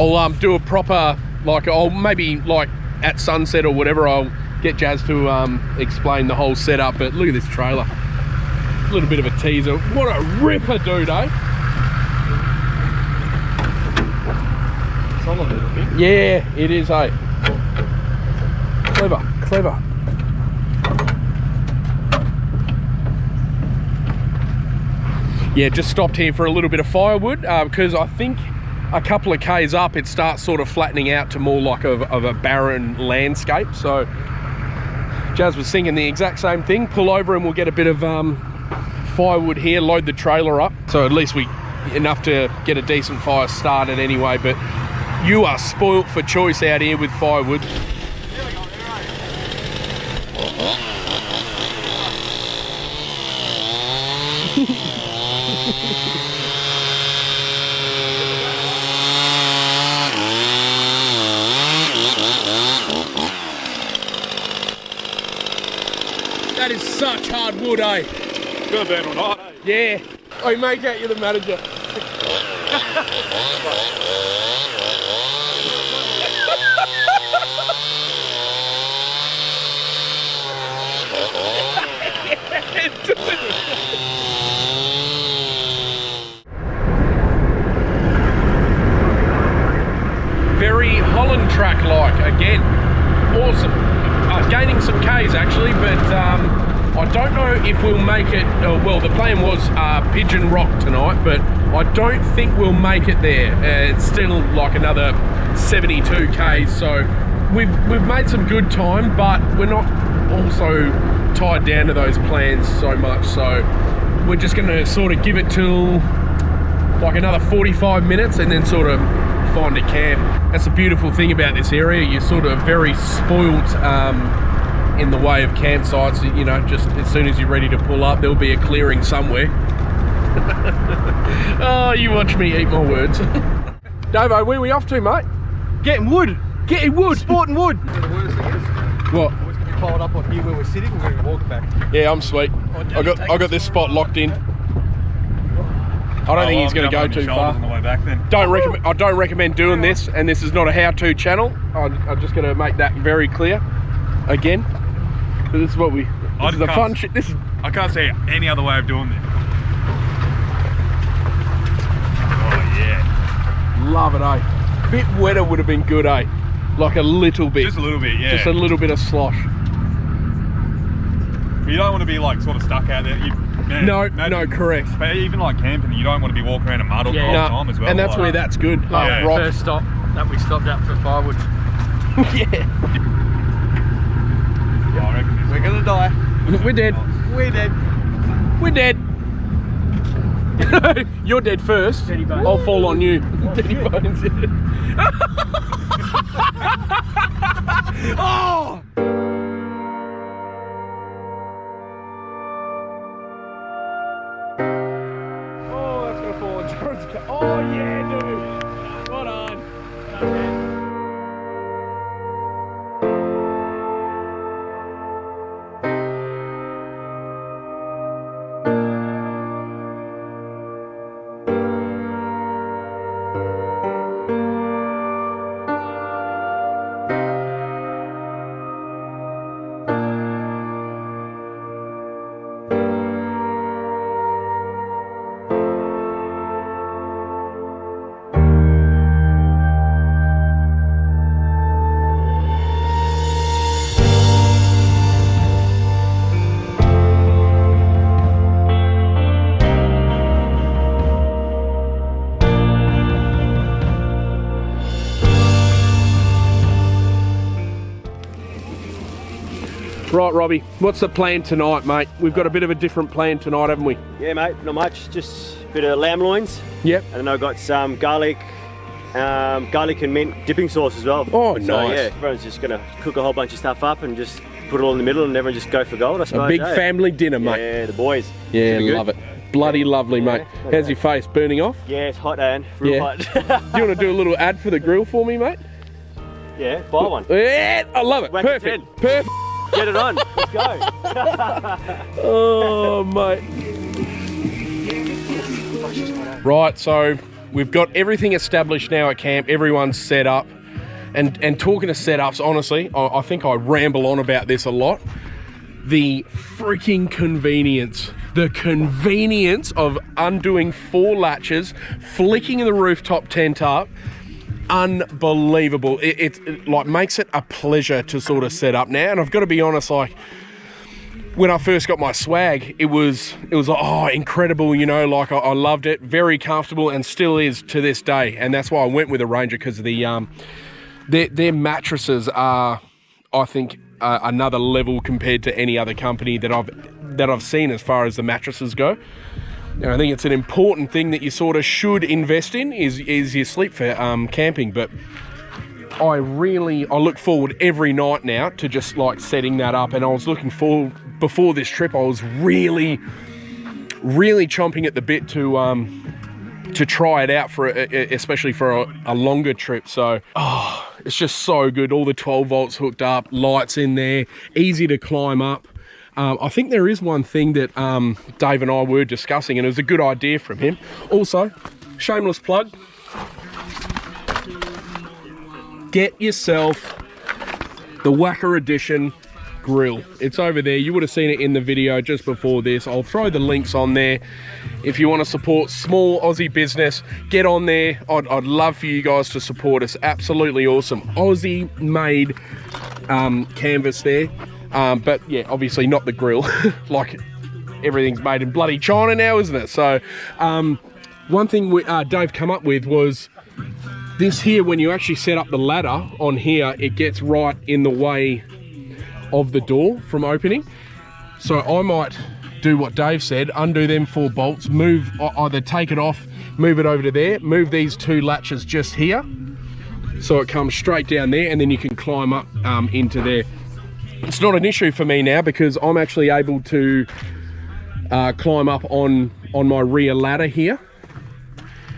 I'll do a proper, like, I'll maybe like at sunset or whatever, I'll get Jazz to explain the whole setup. But look at this trailer. A little bit of a teaser. What a ripper, dude, eh? Solid little thing. Yeah, it is, eh? Clever, clever. Yeah, just stopped here for a little bit of firewood because I think a couple of K's up it starts sort of flattening out to more like of a barren landscape. So Jazz was thinking the exact same thing. Pull over and we'll get a bit of firewood here, load the trailer up. So at least we enough to get a decent fire started anyway. But you are spoilt for choice out here with firewood. That is such hard wood, eh? It's gonna burn all night, eh? Yeah. Oh, make out you're the manager. Very Holland track like again. Awesome. Gaining some K's actually, but I don't know if we'll make it. Well, the plan was Pigeon Rock tonight, but I don't think we'll make it there. It's still like another 72 K's, so we've made some good time, but we're not also tied down to those plans so much. So we're just going to sort of give it till like another 45 minutes and then sort of find a camp. That's the beautiful thing about this area. You're sort of very spoilt in the way of campsites. You know, just as soon as you're ready to pull up, there'll be a clearing somewhere. Oh, you watch me eat my words. Davo, where are we off to, mate? Getting wood. Getting wood. Sporting wood. You know the worst thing is? What? It's going to be piled up on here where we're sitting. We're going to walk back. Yeah, I'm sweet. I got this spot locked in. I don't think he's going to go too far. On the way back, then. I don't recommend doing this, and this is not a how-to channel. I'm just going to make that very clear again. But this is what we. This is a fun shit. This is. I can't see any other way of doing this. Oh yeah. Love it, eh? Bit wetter would have been good, eh? Like a little bit. Just a little bit, yeah. Just a little bit of slosh. But you don't want to be like sort of stuck out there. No, correct. But even like camping, you don't want to be walking around in mud all the time as well. And that's where that's good. Like the first stop that we stopped at for firewood. Yeah. I reckon We're going to die. We're dead. We're dead. We're dead. You're dead first. Teddy bones. I'll fall on you. Teddy bones. Oh! Oh, that's gonna fall on John's car. Oh yeah, dude. Spot on. Right, Robbie, what's the plan tonight, mate? We've got a bit of a different plan tonight, haven't we? Yeah, mate, not much. Just a bit of lamb loins. Yep. And then I've got some garlic and mint dipping sauce as well. Oh, so, nice. yeah, everyone's just going to cook a whole bunch of stuff up and just put it all in the middle and everyone just go for gold, I suppose. A big family dinner, mate. Yeah, the boys. Yeah, love it. Bloody lovely, mate. How's your face? Burning off? Yeah, it's hot, Dan. Real hot. Do you want to do a little ad for the grill for me, mate? Yeah, buy one. Yeah, I love it. Wank Perfect. 10. Perfect. Get it on. Let's go. Oh, mate. Right, so We've got everything established now at camp. Everyone's set up. And talking to setups, honestly, I think I ramble on about this a lot. The freaking convenience. The convenience of undoing 4 latches, flicking the rooftop tent up. Unbelievable. It like makes it a pleasure to sort of set up now. And I've got to be honest, like, when I first got my swag, it was like, oh, incredible, you know, like I loved it, very comfortable, and still is to this day. And that's why I went with a Ranger, because of the their mattresses are, I think, another level compared to any other company that I've seen as far as the mattresses go. And I think it's an important thing that you sort of should invest in is your sleep for camping. But I look forward every night now to just like setting that up. And I was looking forward, before this trip, I was really chomping at the bit to try it out, especially for a longer trip. So, it's just so good. All the 12 volts hooked up, lights in there, easy to climb up. I think there is one thing that Dave and I were discussing, and it was a good idea from him. Also, shameless plug, get yourself the Whacker Edition grill. It's over there. You would have seen it in the video just before this. I'll throw the links on there. If you want to support small Aussie business, get on there. I'd love for you guys to support us. Absolutely awesome. Aussie made canvas there. But yeah, obviously not the grill. Like, everything's made in bloody China now, isn't it? So one thing Dave come up with was this here. When you actually set up the ladder on here, it gets right in the way of the door from opening. So I might do what Dave said, undo them 4 bolts, move, either take it off, move it over to there, move these 2 latches just here, so it comes straight down there, and then you can climb up into there. It's not an issue for me now, because I'm actually able to climb up on my rear ladder here,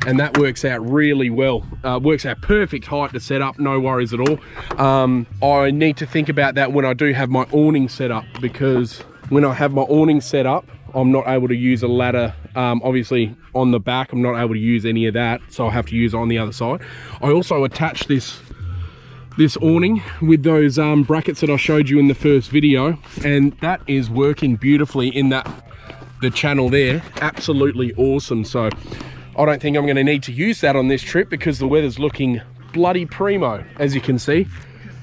and that works out really well. Works out perfect height to set up, no worries at all. I need to think about that when I do have my awning set up, because when I have my awning set up, I'm not able to use a ladder. Obviously on the back, I'm not able to use any of that, so I have to use it on the other side. I also attach this awning with those brackets that I showed you in the first video, and that is working beautifully in the channel there. Absolutely awesome. So I don't think I'm going to need to use that on this trip, because the weather's looking bloody primo, as you can see.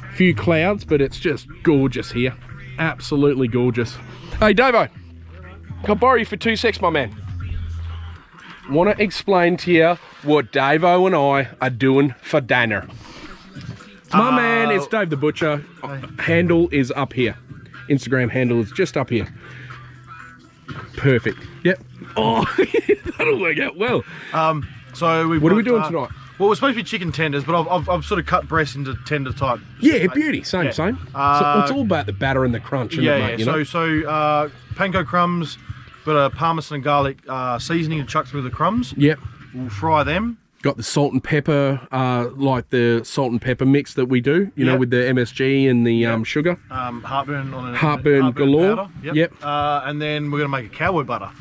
A few clouds, but it's just gorgeous here. Absolutely gorgeous. Hey Davo, can I borrow you for 2 secs, my man? Want to explain to you what Davo and I are doing for dinner. My man, it's Dave the Butcher. Handle is up here. Instagram handle is just up here. Perfect. Yep. Oh, that'll work out well. So what are we doing tonight? Well, we're supposed to be chicken tenders, but I've sort of cut breast into tender type. Yeah, beauty. Same. So it's all about the batter and the crunch, isn't it, mate? Yeah. So panko crumbs, got a parmesan and garlic seasoning to chuck through the crumbs. Yep. We'll fry them. Got the salt and pepper, like the salt and pepper mix that we do, you know, with the MSG and the sugar. Heartburn on heartburn galore. Powder. Yep. And then we're gonna make a cowboy butter.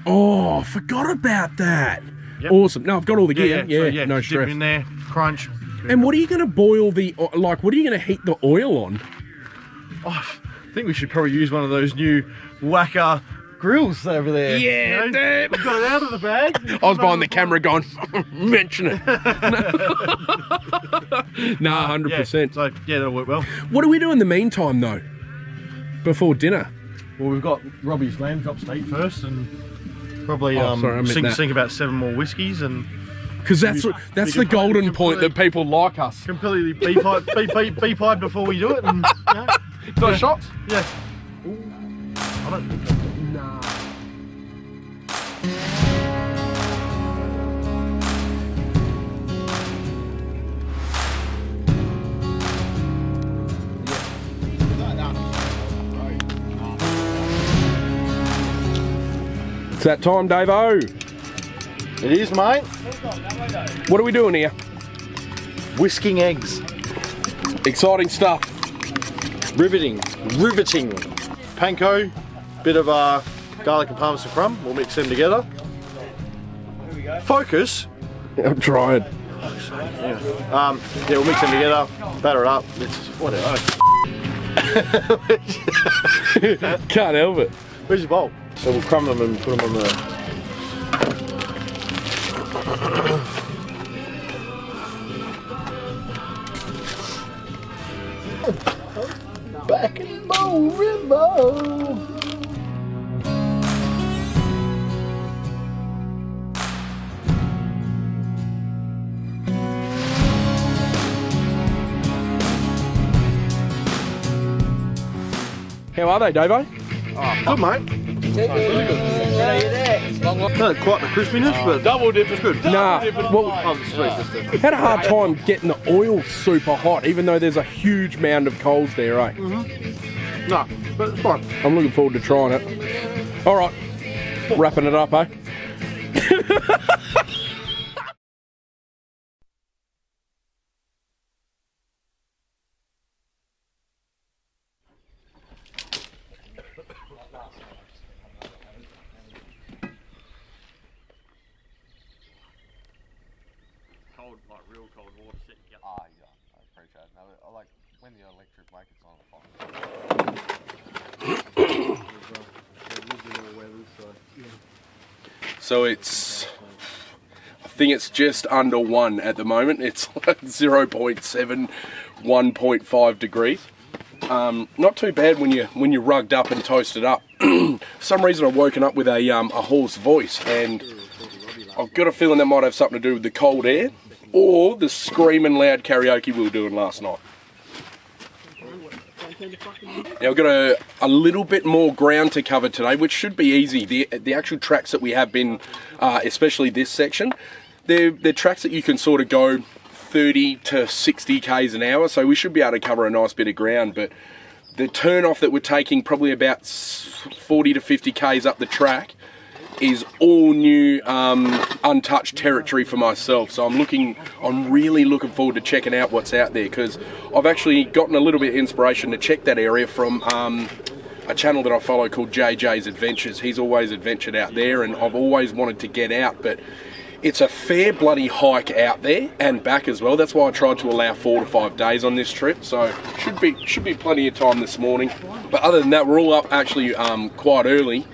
Oh, forgot about that. Yep. Awesome. No, I've got all the gear. Yeah, no stress. Dip in there, crunch. And what are you going to boil what are you going to heat the oil on? Oh, I think we should probably use one of those new Whacker grills over there. Yeah, dude. We've got it out of the bag. I was behind the camera going, mention it. No, 100%. So, yeah, that'll work well. What do we do in the meantime, though, before dinner? Well, we've got Robbie's lamb chop steak first, and probably sink about 7 more whiskies, and because that's the golden point that people like us. Completely beep-eyed before we do it, and Those shots? Yeah. Ooh, I don't think so. Nah. It's that time, Dave-o. It is, mate. What are we doing here? Whisking eggs. Exciting stuff. Riveting. Panko, bit of garlic and parmesan crumb. We'll mix them together. Focus I'm trying. Yeah, we'll mix them together, batter it up. It's whatever. Can't help it. Where's your bowl? So we'll crumb them and put them on the. Back in Bow River. How are they, Davo? Oh, good, mate. Really good. Not quite the crispiness, but double dip is good. Nah, well, had a hard sweet. time getting the oil super hot, even though there's a huge mound of coals there, eh? No, but it's fine. I'm looking forward to trying it. All right, wrapping it up, eh? Cold, like real cold water set you up. Ah, yeah, I appreciate it. No, I like when the electric blanket's on fire. So it's, I think it's just under 1 at the moment. It's like 0.7, 1.5 degrees. Not too bad when you're rugged up and toasted up. For some reason I've woken up with a hoarse voice, and I've got a feeling that might have something to do with the cold air or the screaming loud karaoke we were doing last night. Now we've got a little bit more ground to cover today, which should be easy. The actual tracks that we have been, especially this section, they're tracks that you can sort of go 30 to 60 k's an hour, so we should be able to cover a nice bit of ground. But the turn off that we're taking, probably about 40 to 50 k's up the track, is all new, untouched territory for myself. So I'm really looking forward to checking out what's out there, because I've actually gotten a little bit of inspiration to check that area from a channel that I follow called JJ's Adventures. He's always adventured out there, and I've always wanted to get out, but it's a fair bloody hike out there and back as well. That's why I tried to allow 4 to 5 days on this trip, so should be plenty of time this morning. But other than that, we're all up actually quite early.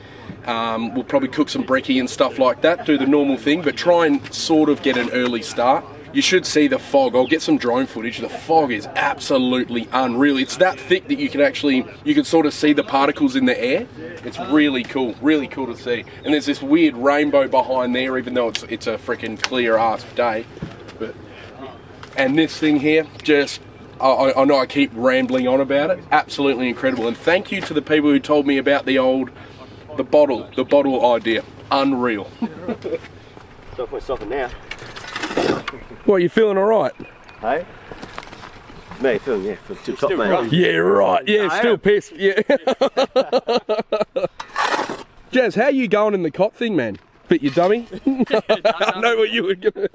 We'll probably cook some brekkie and stuff like that, do the normal thing, but try and sort of get an early start. You should see the fog. I'll get some drone footage. The fog is absolutely unreal. It's that thick that you can sort of see the particles in the air. It's really cool to see. And there's this weird rainbow behind there, even though it's a freaking clear ass day. And this thing here, just, I know I keep rambling on about it. Absolutely incredible. And thank you to the people who told me about the bottle idea. Unreal. So if we're stopping now. What, you feeling all right? Hey? Me feeling, yeah, for tip top, mate. Yeah, right. Yeah, still pissed. Yeah. Jazz, how you going in the cot thing, man? Bit you dummy? I know what you were gonna.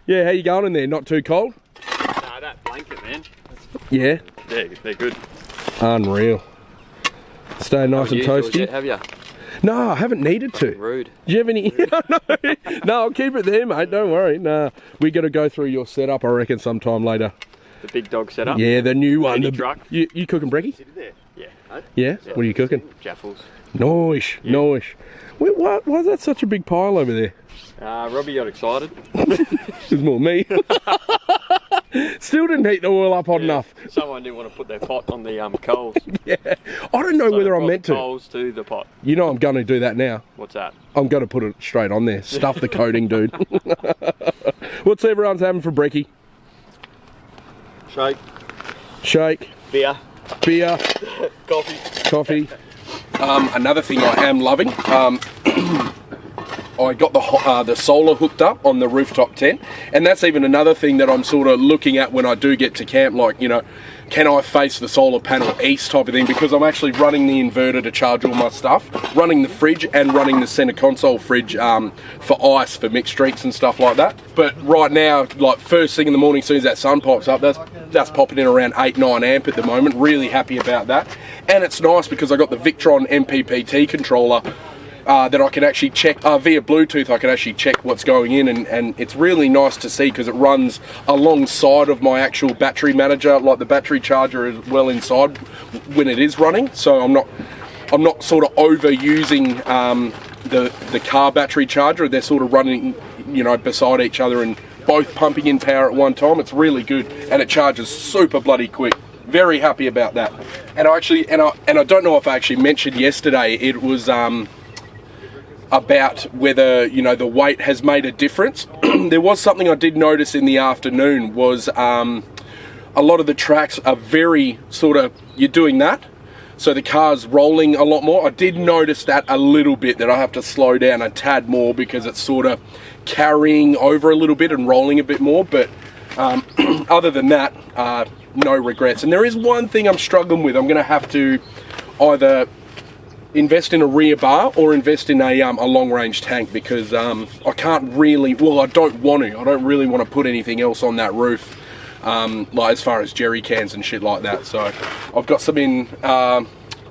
Yeah, how you going in there? Not too cold? Nah, that blanket, man. Yeah. They're good. Unreal. Stay nice and toasty. Have you? No, I haven't needed to. Rude. Do you have any? No, I'll keep it there, mate. Don't worry. Nah, we got to go through your setup, I reckon, sometime later. The big dog setup? Yeah, the new one. The truck. You cooking brekkie? Yeah. Yeah? What are you cooking? Jaffles. Nice, nice. Wait, why is that such a big pile over there? Robbie got excited. It's more me. Still didn't heat the oil up hot enough. Someone didn't want to put their pot on the coals. Yeah. I don't know whether I'm meant to. Coals to the pot. You know I'm going to do that now. What's that? I'm going to put it straight on there. Stuff the coating, dude. What's everyone's having for brekkie? Shake. Beer. Coffee. Another thing I am loving, I got the solar hooked up on the rooftop tent, and that's even another thing that I'm sort of looking at when I do get to camp, like, you know, can I face the solar panel east type of thing, because I'm actually running the inverter to charge all my stuff, running the fridge and running the center console fridge for ice, for mixed drinks and stuff like that. But right now, like first thing in the morning, as soon as that sun pops up, that's popping in around 8-9 amp at the moment. Really happy about that. And it's nice because I got the Victron MPPT controller that I can actually check via Bluetooth. I can actually check what's going in, and it's really nice to see because it runs alongside of my actual battery manager. Like the battery charger is well inside when it is running, so I'm not sort of overusing the car battery charger. They're sort of running, you know, beside each other and both pumping in power at one time. It's really good, and it charges super bloody quick. Very happy about that. And I actually, and I don't know if I actually mentioned yesterday, it was about whether, you know, the weight has made a difference. There was something I did notice in the afternoon was a lot of the tracks are very sort of, you're doing that, so the car's rolling a lot more. I did notice that a little bit, that I have to slow down a tad more because it's sort of carrying over a little bit and rolling a bit more. But other than that, no regrets. And there is one thing I'm struggling with. I'm going to have to either invest in a rear bar or invest in a long-range tank, because I can't really, well, I don't really want to put anything else on that roof, like as far as jerry cans and shit like that. So I've got some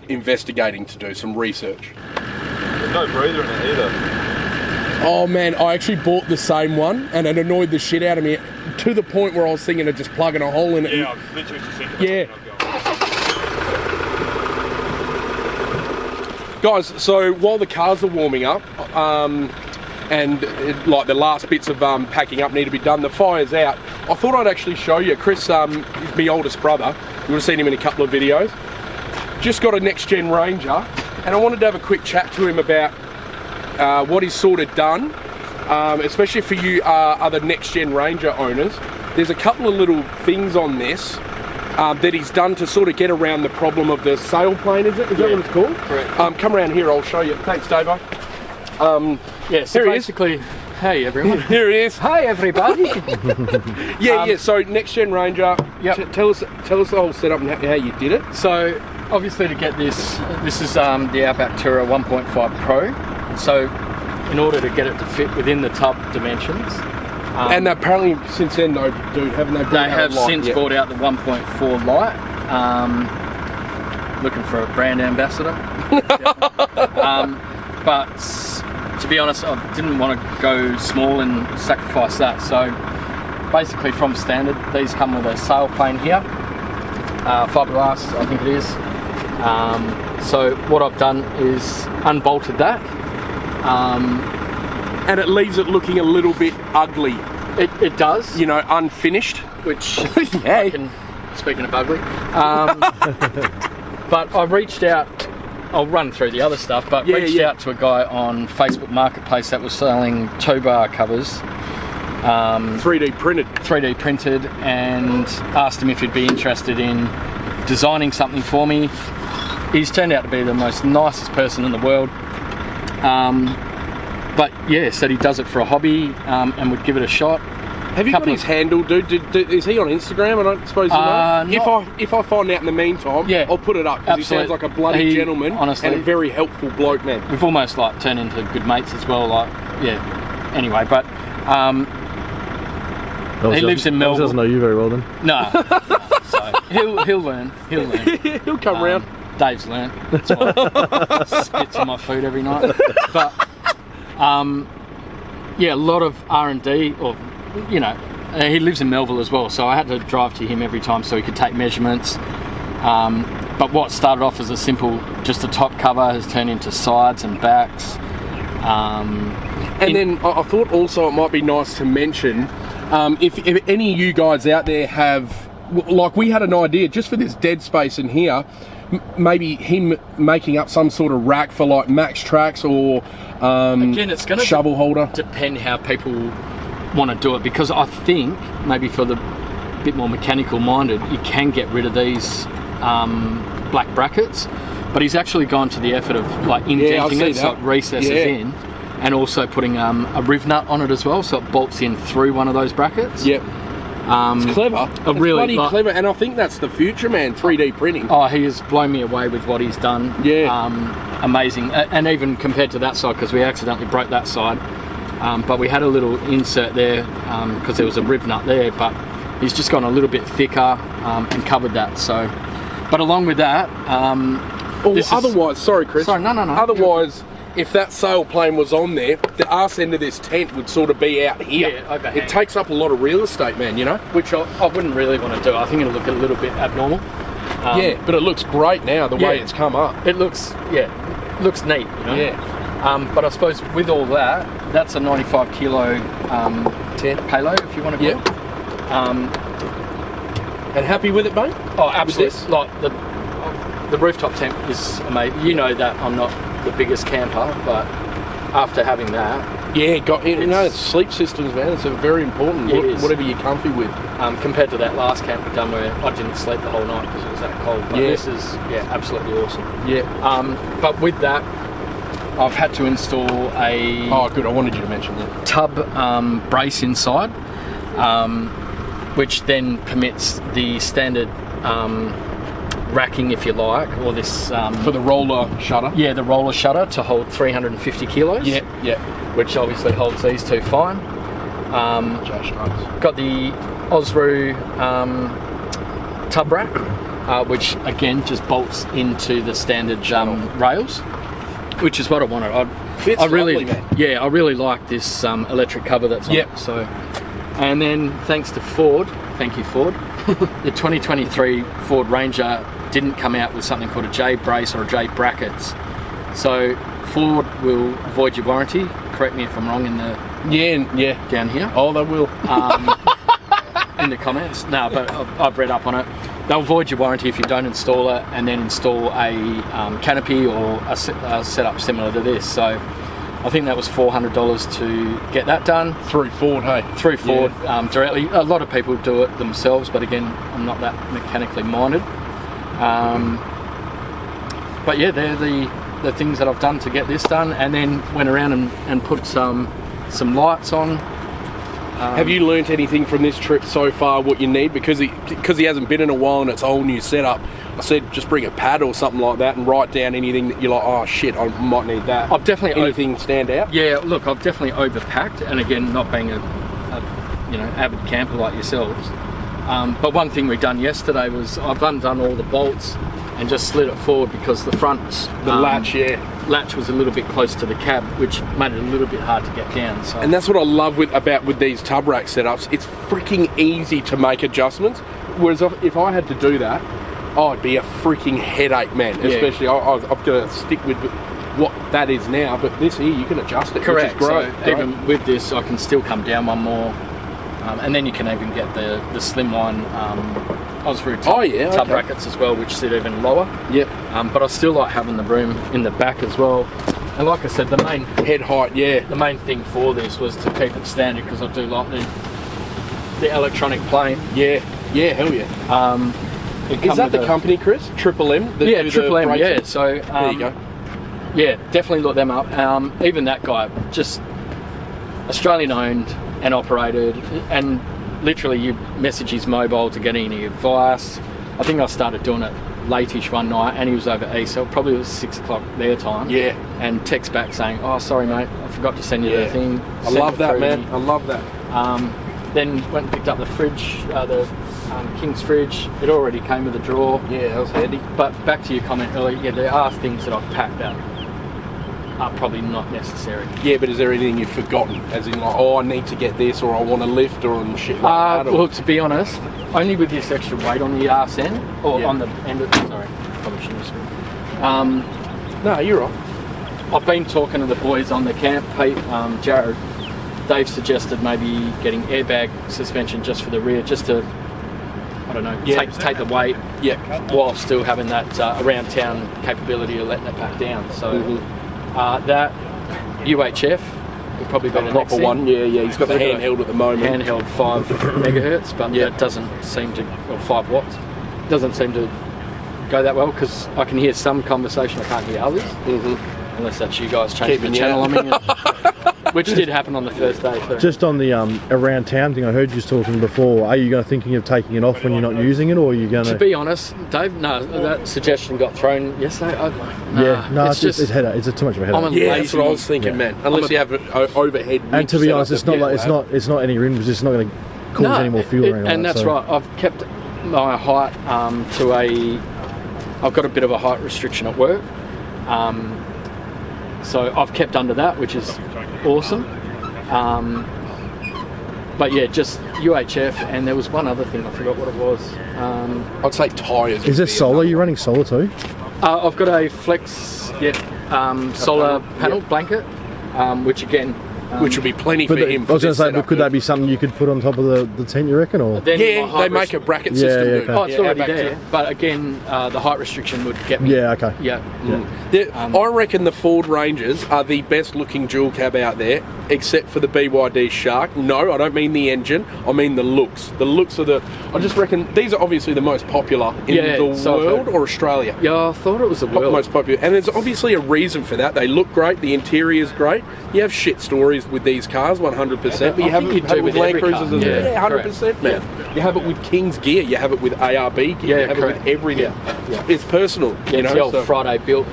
investigating to do, some research. There's no breather in it either. Oh man, I actually bought the same one and it annoyed the shit out of me to the point where I was thinking of just plugging a hole in it. Yeah, I was literally just thinking. Yeah. Guys, so while the cars are warming up, like the last bits of packing up need to be done, the fire's out. I thought I'd actually show you. Chris, my oldest brother, you would have seen him in a couple of videos, just got a next-gen Ranger, and I wanted to have a quick chat to him about what he's sort of done, especially for you other next-gen Ranger owners. There's a couple of little things on this that he's done to sort of get around the problem of the sail plane, is that what it's called? Correct. Come around here, I'll show you. Thanks, Davo. Yeah, so here basically, hey everyone. Here he is. Hi everybody. Yeah, so next gen Ranger. Yep. Tell us the whole setup and how you did it. So obviously to get this is the Outback Tourer 1.5 Pro. So in order to get it to fit within the tub dimensions. And apparently since then though, dude, haven't they? They have since brought out the 1.4 Lite. Looking for a brand ambassador. But to be honest, I didn't want to go small and sacrifice that. So basically from standard, these come with a sail plane here, fiberglass, I think it is. So what I've done is unbolted that. And it leaves it looking a little bit ugly. It does. You know, unfinished. Which, yeah. Speaking of ugly. But I reached out, I'll run through the other stuff, but reached out to a guy on Facebook Marketplace that was selling tow bar covers. 3D printed, and asked him if he'd be interested in designing something for me. He's turned out to be the most nicest person in the world. But yeah, said he does it for a hobby and would give it a shot. Have you got his handle, dude? Is he on Instagram? I don't suppose you know. If I find out in the meantime, yeah, I'll put it up, because he sounds like a bloody gentleman, honestly, and a very helpful bloke, man. We've almost like turned into good mates as well. Like, yeah. Anyway, but he lives in Melbourne. He doesn't know you very well then. No. So he'll learn. He'll come round. Dave's learned. That's why spits on my food every night. But yeah, a lot of R&D, or you know, he lives in Melville as well, so I had to drive to him every time so he could take measurements. But what started off as just a top cover has turned into sides and backs. And then I thought also it might be nice to mention, if any of you guys out there have, like we had an idea just for this dead space in here, maybe him making up some sort of rack for like max tracks or again, it's going to shovel holder. Depend how people want to do it, because I think maybe for the bit more mechanical minded, you can get rid of these black brackets, but he's actually gone to the effort of like indenting it so it recesses in, and also putting a riv nut on it as well, so it bolts in through one of those brackets. Yep. It's clever. It's really bloody clever, and I think that's the future, man. 3D printing. Oh, he has blown me away with what he's done. Yeah. Amazing, and even compared to that side, because we accidentally broke that side. But we had a little insert there because there was a riv nut there, but he's just gone a little bit thicker and covered that. So, but along with that, otherwise, sorry, Chris. Sorry, no. Otherwise, if that sailplane was on there, the arse end of this tent would sort of be out here. Yeah, overhang. It takes up a lot of real estate, man, you know? Which I wouldn't really want to do. I think it'll look a little bit abnormal. Yeah, but it looks great now, the way it's come up. It looks neat, you know? Yeah. But I suppose with all that, that's a 95 kilo tent payload, if you want to call it. And happy with it, mate? Oh, absolutely. Like the rooftop tent is amazing. You know that I'm not the biggest camper, but after having that, sleep systems, man. It's a very important. Whatever you're comfy with. Compared to that last camp we've done where I didn't sleep the whole night because it was that cold. But this is absolutely awesome. Yeah. But with that, I've had to install a. Oh, good. I wanted you to mention that. Tub brace inside, which then permits the standard racking, if you like, or this for the roller shutter. Yeah, the roller shutter to hold 350 kilos. Yeah. Which obviously holds these two fine. Got the Osroo tub rack, which again just bolts into the standard rails, which is what I wanted. I really like this electric cover that's on it. So, and then thanks to Ford, thank you Ford, the 2023 Ford Ranger didn't come out with something called a J brace or a J brackets. So Ford will void your warranty. Correct me if I'm wrong in the down here. Oh, they will. In the comments. No, but I've read up on it. They'll void your warranty if you don't install it, and then install a canopy or a setup similar to this. So I think that was $400 to get that done. Through Ford, hey? Through Ford, directly. A lot of people do it themselves, but again, I'm not that mechanically minded. But yeah, they're the things that I've done to get this done, and then went around and put some lights on. Have you learnt anything from this trip so far, what you need? Because he hasn't been in a while and it's a whole new setup. I said just bring a pad or something like that and write down anything that you're like, oh shit, I might need that. I've definitely anything stand out? Yeah, look, I've definitely overpacked, and again, not being a avid camper like yourselves. But one thing we've done yesterday was I've undone all the bolts and just slid it forward because the front latch was a little bit close to the cab, which made it a little bit hard to get down. So. And that's what I love with these tub rack setups. It's freaking easy to make adjustments. Whereas if I had to do that, it'd be a freaking headache, man. Yeah. Especially I've got to stick with what that is now. But this here, you can adjust it. Correct. Which is great. So even with this, I can still come down one more, and then you can even get the slimline Osroo tub brackets as well, which sit even lower. Yep. But I still like having the room in the back as well. And like I said, the main head height, the main thing for this was to keep it standard because I do like the electronic plane. Yeah, hell yeah. Is that the company, Chris? Triple M? Triple M. Yeah. So there you go. Yeah, definitely look them up. Even that guy, just Australian owned and operated, and literally you message his mobile to get any advice. I think I started doing it late-ish one night, and he was over east, so probably it was 6 o'clock their time. Yeah. And text back saying, "Oh, sorry mate, I forgot to send you the thing." I love that, man. I love that. Then went and picked up the fridge, the King's fridge. It already came with a drawer. Yeah, that was handy. But back to your comment earlier, there are things that I've packed that are probably not necessary. Yeah, but is there anything you've forgotten? As in like, I need to get this, or I want to lift, or shit like that? Or... Well, to be honest, only with this extra weight on the arse end, or on the end of sorry, probably shouldn't have no, you're right. I've been talking to the boys on the camp, Pete, Jared. They've suggested maybe getting airbag suspension just for the rear, just to, I don't know, take the weight, while still having that around town capability of letting it back down. So that UHF would probably be the next thing. One. Yeah, he's got the handheld at the moment. Handheld 5 megahertz, but that doesn't seem to, or 5 watts, doesn't seem to go that well because I can hear some conversation, I can't hear others, unless that's you guys changing the channel on me. Which did happen on the first day. So. Just on the around town thing, I heard you talking before. Are you thinking of taking it off when you're not using it, or are you going to? To be honest, Dave, no, that suggestion got thrown yesterday. It's just it's headache. It's too much of a headache. That's what I was thinking, man. Unless you have an overhead. And to be honest, it's not like it's not any rims. It's not going to cause any more fuel or anything. And that's right. I've kept my height to I've got a bit of a height restriction at work. So I've kept under that, which is awesome. But yeah, just UHF, and there was one other thing, I forgot what it was. I'd say tyres. Is this solar? You're running solar too? I've got a Flex solar panel blanket, which again... which would be plenty for him. I was going to say, but could that be something you could put on top of the tent, you reckon? Or? Yeah, they make a bracket system. Yeah, okay. Oh, it's already there. But again, the height restriction would get me. Yeah, okay. Yeah. I reckon the Ford Rangers are the best looking dual cab out there, except for the BYD Shark. No, I don't mean the engine, I mean the looks. The looks of I just reckon these are obviously the most popular in the world or Australia. Yeah, I thought it was the world. Most popular. And there's obviously a reason for that. They look great, the interior is great. You have shit stories with these cars, 100%, but you have it with Land Cruisers as well. Yeah, 100%, man. Yeah. You have it with King's gear, you have it with ARB gear, you have it with everything. Yeah. It's personal. Yeah, you know, the old Friday built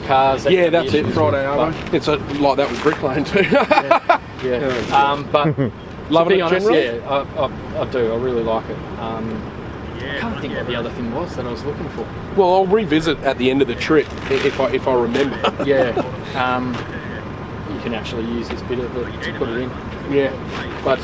cars. That's it, Friday Arvo. It's like that with Brick Lane too. But loving to be it honest, generally? I do. I really like it. I can't think what the other thing was that I was looking for. Well, I'll revisit at the end of the trip if I remember. You can actually use this bit of it to put it in. Yeah. But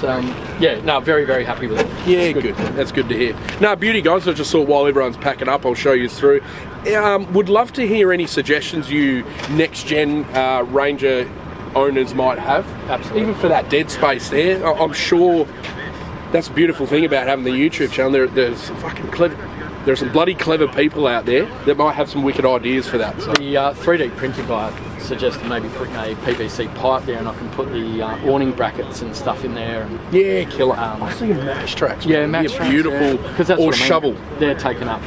very, very happy with it. Yeah, good. That's good to hear. No, beauty, guys. I just thought while everyone's packing up, I'll show you through. Would love to hear any suggestions you next-gen Ranger owners might have. Absolutely. Even for that dead space there. I'm sure that's a beautiful thing about having the YouTube channel. There's fucking clever... There's some bloody clever people out there that might have some wicked ideas for that. So. The 3D printing guy suggested maybe putting a PVC pipe there, and I can put the awning brackets and stuff in there. And, yeah, killer. I was thinking mash tracks. Yeah, mash tracks. Beautiful. That's or what I mean. shovel. They're taking up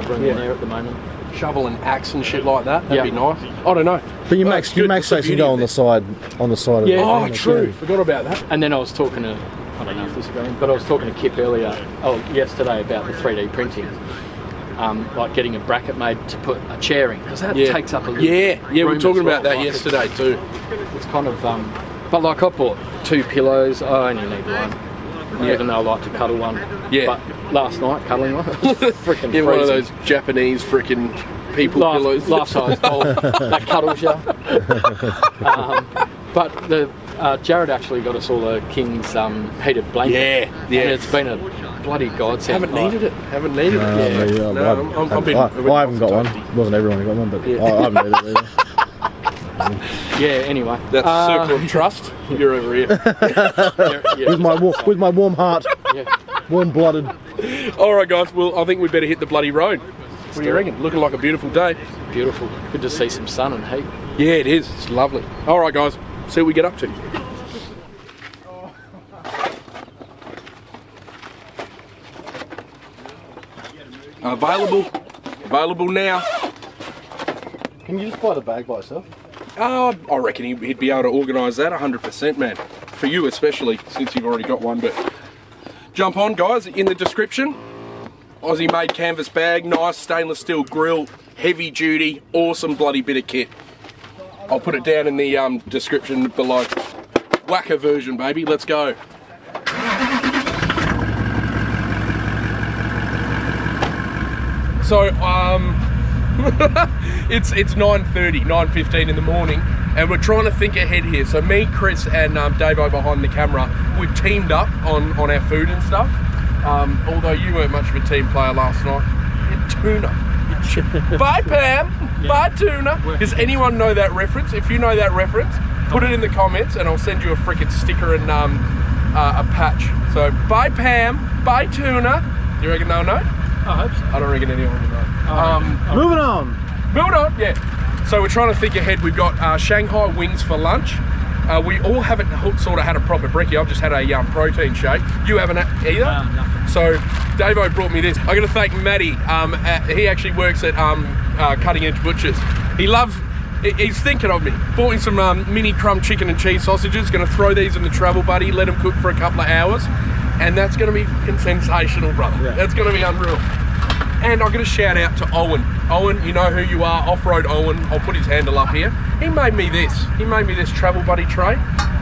room in there at the moment. Shovel and axe and shit like that. That'd be nice. I don't know. But your max station go on the side of yeah. Oh, true. Forgot about that. And then I was talking to, I don't know if this is going, but I was talking to Kip yesterday about the 3D printing. Like getting a bracket made to put a chair in, because that takes up a little we were talking about that yesterday too. It's kind of but like I bought 2 pillows. I only need one, even though I like to cuddle one. But last night cuddling one, freaking one of those Japanese freaking people pillows, life size doll that cuddles you. But the Jared actually got us all a King's heated blanket. And it's been a bloody godsend. Haven't needed it. I haven't got one. Wasn't everyone who got one, but I haven't needed it either. Anyway. That's circle of trust. You're over here. With my warm heart. Warm-blooded. Alright guys, well I think we better hit the bloody road. What do you reckon? Looking like a beautiful day. Beautiful. Good to see some sun and heat. Yeah, it is. It's lovely. Alright guys, see what we get up to. Available now. Can you just buy the bag by yourself? I reckon he'd be able to organise that 100%, man. For you especially, since you've already got one. But jump on, guys, in the description. Aussie made canvas bag, nice stainless steel grill, heavy duty, awesome bloody bit of kit. I'll put it down in the description below. Whacker version, baby. Let's go. So, it's 9:15 in the morning, and we're trying to think ahead here. So me, Chris, and Davo behind the camera, we've teamed up on our food and stuff. Although you weren't much of a team player last night. You had tuna. Bye, Pam. Bye, tuna. Does anyone know that reference? If you know that reference, put it in the comments, and I'll send you a frickin' sticker and a patch. So, bye, Pam. Bye, tuna. You reckon they'll know? I hope so. I don't reckon anyone will know. Moving on, yeah. So we're trying to think ahead. We've got Shanghai wings for lunch. We all haven't sort of had a proper brekkie. I've just had a protein shake. You haven't either? Nothing. So Davo brought me this. I'm going to thank Matty. He actually works at Cutting Edge Butchers. He's thinking of me. Bought me some mini crumb chicken and cheese sausages. Going to throw these in the travel buddy, let them cook for a couple of hours. And that's going to be sensational, brother. Yeah. That's going to be unreal. And I'm going to shout out to Owen. Owen, you know who you are, Off-Road Owen. I'll put his handle up here. He made me this. He made me this travel buddy tray.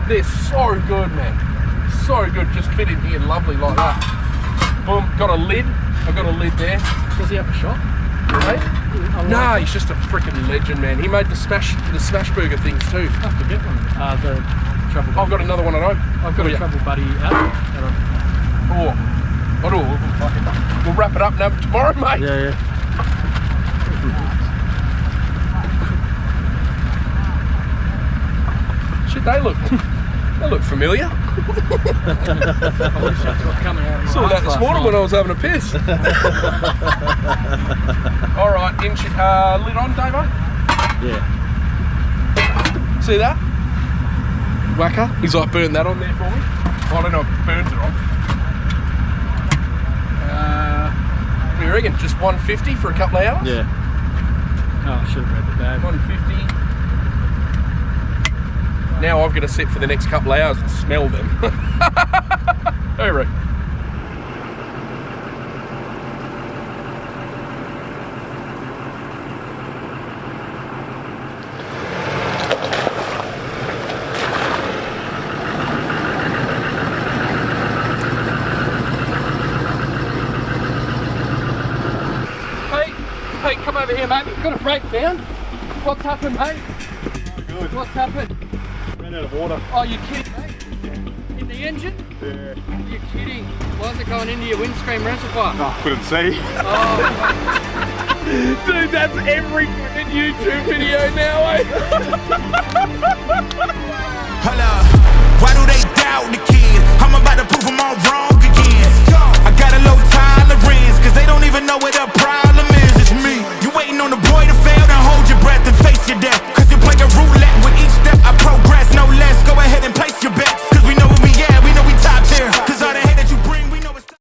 They're so good, man. So good. Just fit in here lovely like that. Boom. Got a lid. I've got a lid there. Does he have a shop? Hey? Nah, he's just a freaking legend, man. He made the smash burger things too. I have to get one. The travel buddy. I've got another one at home. I've got a travel buddy out. We'll wrap it up now tomorrow, mate. Yeah. Shit, they look familiar. Saw that this morning when I was having a piss. All right, lid on, Davo. Yeah. See that? Whacker. He's like, burn that on there for me. I don't know if it burns it on. What do you reckon? Just 150 for a couple of hours? Yeah. Oh, I should have read the bag. 150. Now I've got to sit for the next couple of hours and smell them. All right. Hey, come over here, mate. We've got a breakdown. What's happened, mate? Good. What's happened? Ran out of water. Oh, you're kidding, mate? In the engine? Yeah. You're kidding. Why is it going into your windscreen reservoir? Oh, couldn't see. Oh, Dude, that's every fucking YouTube video now, eh? Hold up. Why do they doubt the kid? I'm about to prove 'em